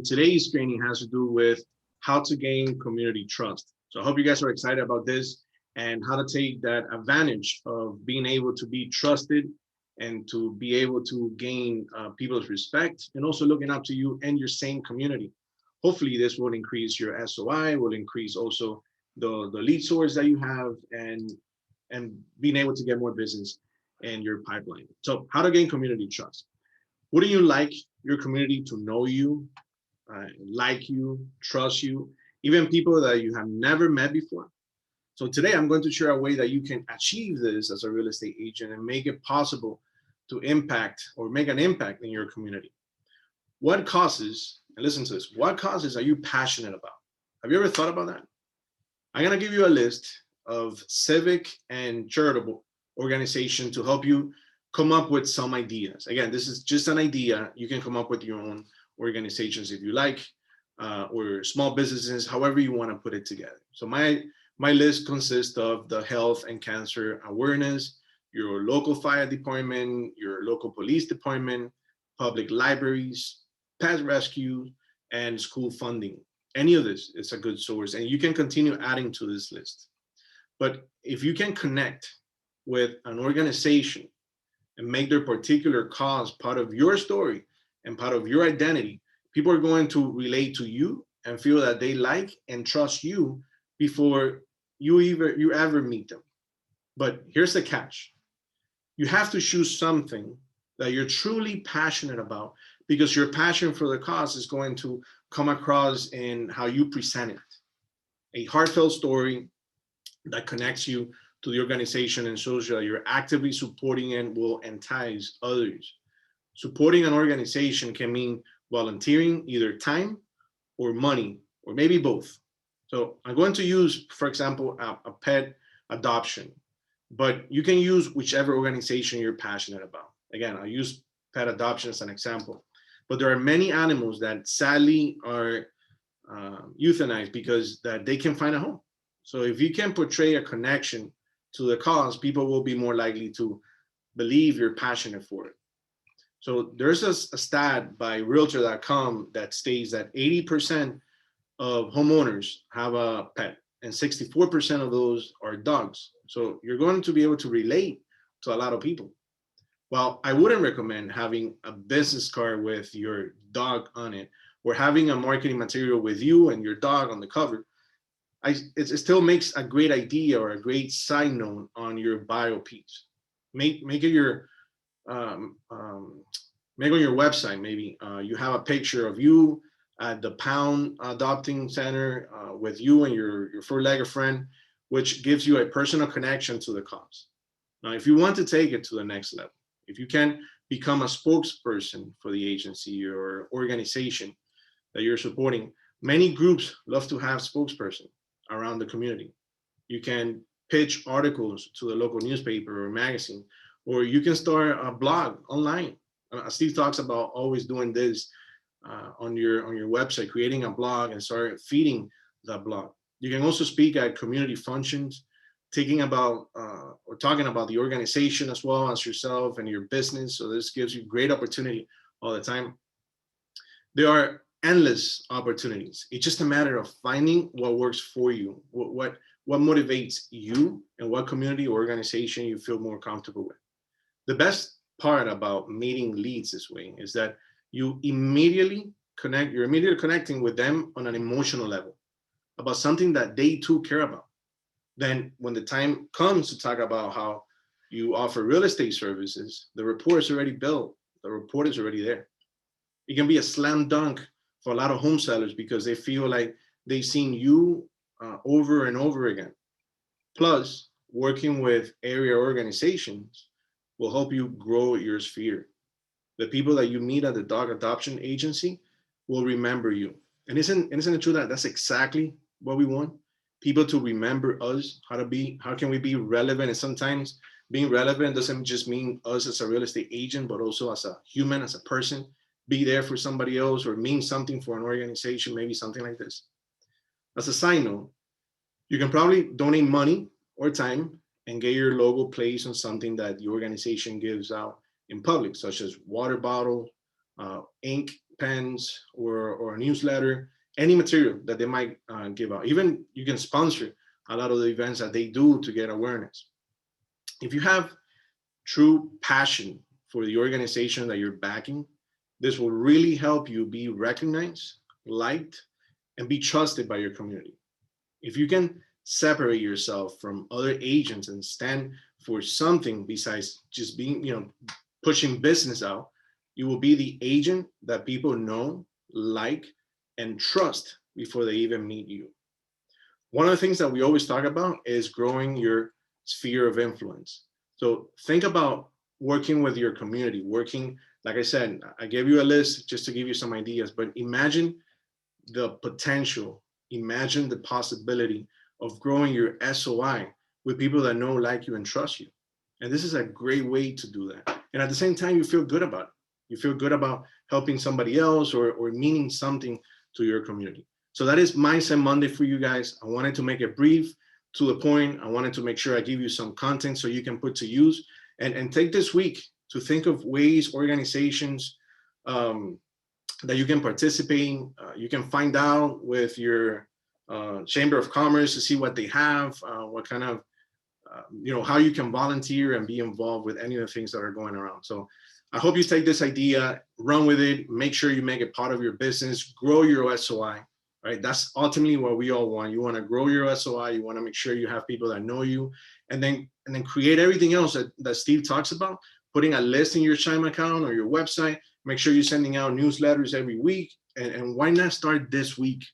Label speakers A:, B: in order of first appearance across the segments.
A: Today's training has to do with how to gain community trust. So I hope you guys are excited about this and how to take that advantage of being able to be trusted and to be able to gain people's respect and also looking up to you and your same community. Hopefully this will increase your SOI, will increase also the lead source that you have and being able to get more business in your pipeline. So how to gain community trust. Wouldn't you like your community to know you, like you, trust you, even people that you have never met before? So today I'm going to share a way that you can achieve this as a real estate agent and make it possible to impact or make an impact in your community. What causes, and listen to this, what causes are you passionate about? Have you ever thought about that? I'm going to give you a list of civic and charitable organization to help you come up with some ideas. Again, this is just an idea. You can come up with your own organizations if you like, or small businesses, however you want to put it together. So my list consists of the health and cancer awareness, your local fire department, your local police department, public libraries, pet rescue, and school funding. Any of this is a good source, and you can continue adding to this list. But if you can connect with an organization and make their particular cause part of your story and part of your identity, people are going to relate to you and feel that they like and trust you before you ever meet them. But here's the catch. You have to choose something that you're truly passionate about because your passion for the cause is going to come across in how you present it. A heartfelt story that connects you to the organization and shows you that you're actively supporting and will entice others. Supporting an organization can mean volunteering either time or money, or maybe both. So I'm going to use, for example, a pet adoption, but you can use whichever organization you're passionate about. Again, I'll use pet adoption as an example, but there are many animals that sadly are euthanized because that they can find a home. So if you can portray a connection to the cause, people will be more likely to believe you're passionate for it. So there's a stat by realtor.com that states that 80% of homeowners have a pet and 64% of those are dogs. So you're going to be able to relate to a lot of people. Well, I wouldn't recommend having a business card with your dog on it or having a marketing material with you and your dog on the cover. It still makes a great idea or a great side note on your bio piece. Make it your um, um, make on your website. Maybe you have a picture of you at the Pound Adopting Center with you and your four-legged friend, which gives you a personal connection to the cause. Now, if you want to take it to the next level, if you can become a spokesperson for the agency or organization that you're supporting, many groups love to have spokesperson around the community. You can pitch articles to the local newspaper or magazine, or you can start a blog online. Steve talks about always doing this on your website, creating a blog and start feeding that blog. You can also speak at community functions, taking about or talking about the organization as well as yourself and your business. So this gives you great opportunity all the time. There are endless opportunities. It's just a matter of finding what works for you, what motivates you, and what community or organization you feel more comfortable with. The best part about meeting leads this way is that you're immediately connecting with them on an emotional level about something that they too care about. Then when the time comes to talk about how you offer real estate services, the report is already built. The report is already there. It can be a slam dunk for a lot of home sellers because they feel like they've seen you over and over again. Plus, working with area organizations will help you grow your sphere. The people that you meet at the dog adoption agency will remember you. And isn't it true that that's exactly what we want? People to remember us, how can we be relevant? And sometimes being relevant doesn't just mean us as a real estate agent, but also as a human, as a person, be there for somebody else or mean something for an organization, maybe something like this. As a side note, you can probably donate money or time and get your logo placed on something that the organization gives out in public, such as water bottle, ink, pens or a newsletter, any material that they might give out. Even you can sponsor a lot of the events that they do to get awareness. If you have true passion for the organization that you're backing, this will really help you be recognized, liked, and be trusted by your community. If you can separate yourself from other agents and stand for something besides just being, pushing business out, you will be the agent that people know, like, and trust before they even meet you. One of the things that we always talk about is growing your sphere of influence. So think about working with your community, working, like I said, I gave you a list just to give you some ideas, but imagine the potential, imagine the possibility of growing your SOI with people that know, like you, and trust you. And this is a great way to do that. And at the same time, you feel good about it. You feel good about helping somebody else or meaning something to your community. So that is Mindset Monday for you guys. I wanted to make it brief, to the point. I wanted to make sure I give you some content so you can put to use and take this week to think of ways, organizations, that you can participate in. You can find out with your Chamber of Commerce to see what they have, what kind of, how you can volunteer and be involved with any of the things that are going around. So I hope you take this idea, run with it, make sure you make it part of your business, grow your SOI, right? That's ultimately what we all want. You want to grow your SOI. You want to make sure you have people that know you, and then create everything else that Steve talks about, putting a list in your Chime account or your website. Make sure you're sending out newsletters every week. And why not start this week?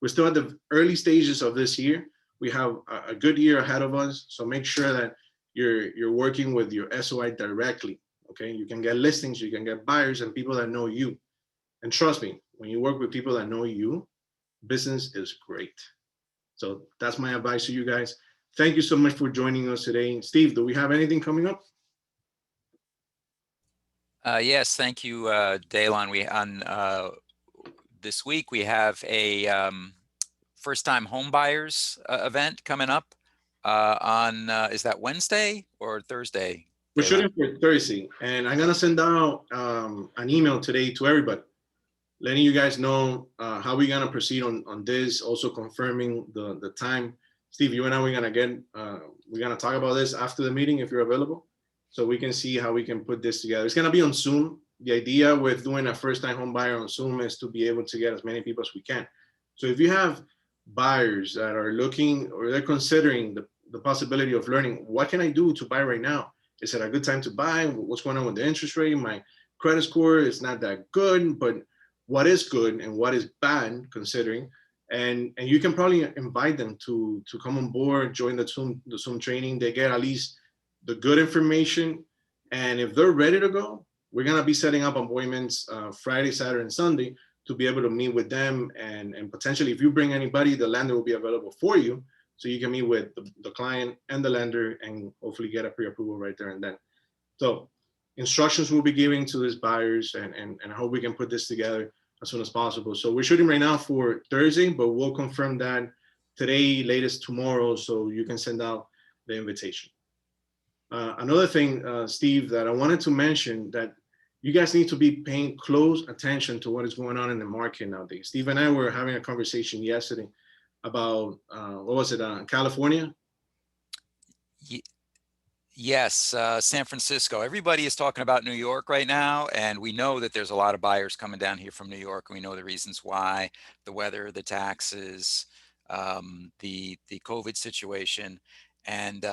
A: We're still at the early stages of this year. We have a good year ahead of us. So make sure that you're working with your SOI directly. Okay, you can get listings, you can get buyers and people that know you. And trust me, when you work with people that know you, business is great. So that's my advice to you guys. Thank you so much for joining us today. Steve, do we have anything coming up?
B: Yes, thank you, Daylon. This week we have a first-time homebuyers event coming up on is that Wednesday or Thursday?
A: We're shooting for Thursday, and I'm gonna send out an email today to everybody, letting you guys know how we're gonna proceed on this. Also confirming the time. Steve, you and I, we're gonna talk about this after the meeting if you're available, so we can see how we can put this together. It's gonna be on Zoom. The idea with doing a first-time home buyer on Zoom is to be able to get as many people as we can. So if you have buyers that are looking or they're considering the possibility of learning, what can I do to buy right now? Is it a good time to buy? What's going on with the interest rate? My credit score is not that good, but what is good and what is bad considering? And you can probably invite them to come on board, join the Zoom training. They get at least the good information. And if they're ready to go, we're gonna be setting up appointments Friday, Saturday, and Sunday to be able to meet with them. And potentially, if you bring anybody, the lender will be available for you. So you can meet with the client and the lender and hopefully get a pre-approval right there and then. So instructions we'll be giving to these buyers, and I hope we can put this together as soon as possible. So we're shooting right now for Thursday, but we'll confirm that today, latest tomorrow, so you can send out the invitation. Another thing, Steve, that I wanted to mention, that you guys need to be paying close attention to what is going on in the market nowadays. Steve and I were having a conversation yesterday about, what was it, California?
B: Yes, San Francisco. Everybody is talking about New York right now, and we know that there's a lot of buyers coming down here from New York. We know the reasons why: the weather, the taxes, the COVID situation. And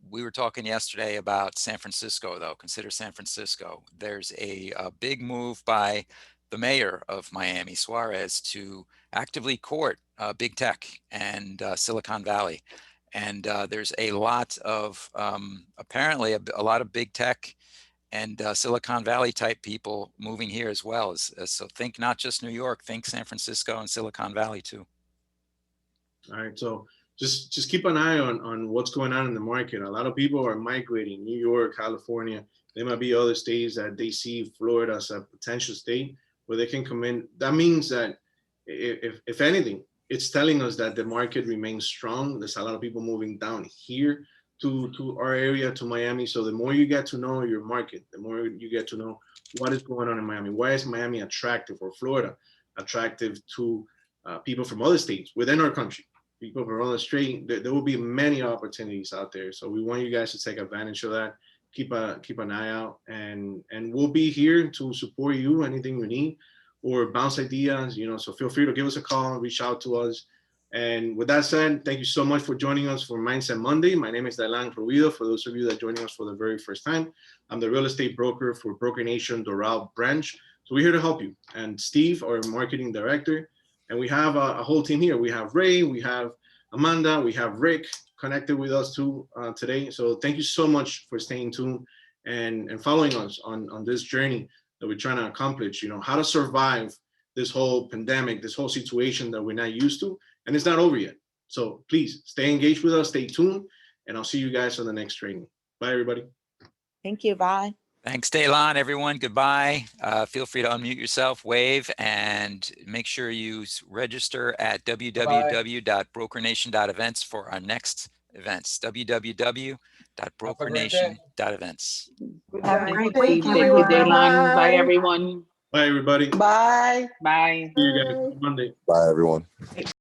B: we were talking yesterday about San Francisco, though. Consider San Francisco. There's a big move by the mayor of Miami, Suarez, to actively court big tech and Silicon Valley. And there's a lot of, apparently, a lot of big tech and Silicon Valley type people moving here as well. So think not just New York, think San Francisco and Silicon Valley too.
A: All right, so just keep an eye on what's going on in the market. A lot of people are migrating. New York, California. There might be other states that they see Florida as a potential state where they can come in. That means that if anything, it's telling us that the market remains strong. There's a lot of people moving down here to our area, to Miami. So the more you get to know your market, the more you get to know what is going on in Miami. Why is Miami attractive, or Florida attractive to people from other states within our country? People from other states, there will be many opportunities out there. So we want you guys to take advantage of that. Keep an eye out, and we'll be here to support you, anything you need, or bounce ideas, so feel free to give us a call, reach out to us. And with that said, thank you so much for joining us for Mindset Monday. My name is Dylan Ruido. For those of you that are joining us for the very first time, I'm the real estate broker for Broker Nation Doral branch. So we're here to help you. And Steve, our marketing director, and we have a whole team here. We have Ray, we have Amanda, we have Rick connected with us too today. So thank you so much for staying tuned and following us on this journey that we're trying to accomplish, how to survive this whole pandemic, this whole situation that we're not used to, and it's not over yet. So please stay engaged with us, stay tuned, and I'll see you guys on the next training. Bye, everybody.
C: Thank you. Bye.
B: Thanks, Daylon, everyone. Goodbye. Feel free to unmute yourself, wave, and make sure you register at www.brokernation.events for our next events. www.brokernation.events.
D: Have a great
E: Thank
D: week.
E: you.
D: Thank you, Daylon. Bye,
E: Bye.
D: everyone.
A: Bye, everybody.
E: Bye.
D: Bye.
A: See you guys on Monday.
F: Bye, everyone.